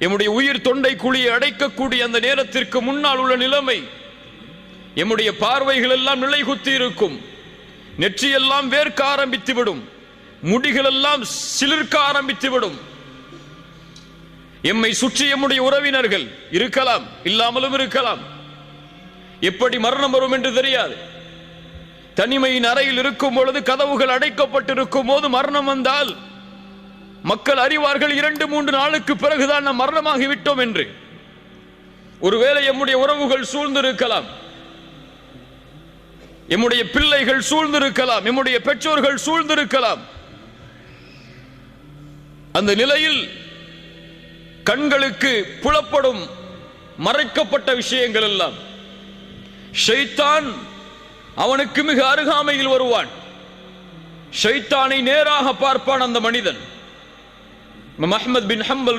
எம்முடைய உயிர் தொண்டை குழியை அடைக்கக்கூடிய அந்த நேரத்திற்கு முன்னால் உள்ள நிலைமை, எம்முடைய பார்வைகள் எல்லாம் நிலைகுத்தி இருக்கும், நெற்றியெல்லாம் வேர்க்க ஆரம்பித்துவிடும், முடிகள் எல்லாம் சிலிர்க்க ஆரம்பித்துவிடும். எம்மை சுற்றி எம்முடைய உறவினர்கள் இருக்கலாம், இல்லாமலும் இருக்கலாம். எப்படி மரணம் வரும் என்று தெரியாது. தனிமையின் அறையில் இருக்கும் பொழுது, கதவுகள் அடைக்கப்பட்டிருக்கும் போது மரணம் வந்தால் மக்கள் அறிவார்கள் 2-3 நாளுக்கு பிறகுதான் நாம் மரணமாகிவிட்டோம் என்று. ஒருவேளை எம்முடைய உறவுகள் சூழ்ந்திருக்கலாம், எம்முடைய பிள்ளைகள் சூழ்ந்திருக்கலாம், எம்முடைய பெற்றோர்கள் சூழ்ந்திருக்கலாம். அந்த நிலையில் கண்களுக்கு புலப்படும் மறைக்கப்பட்ட விஷயங்கள் எல்லாம், ஷைத்தான் அவனுக்கு மிக அருகாமையில் வருவான். ஷைத்தானை நேராக பார்ப்பான் அந்த மனிதன். அஹ்மத் பின் ஹம்பல்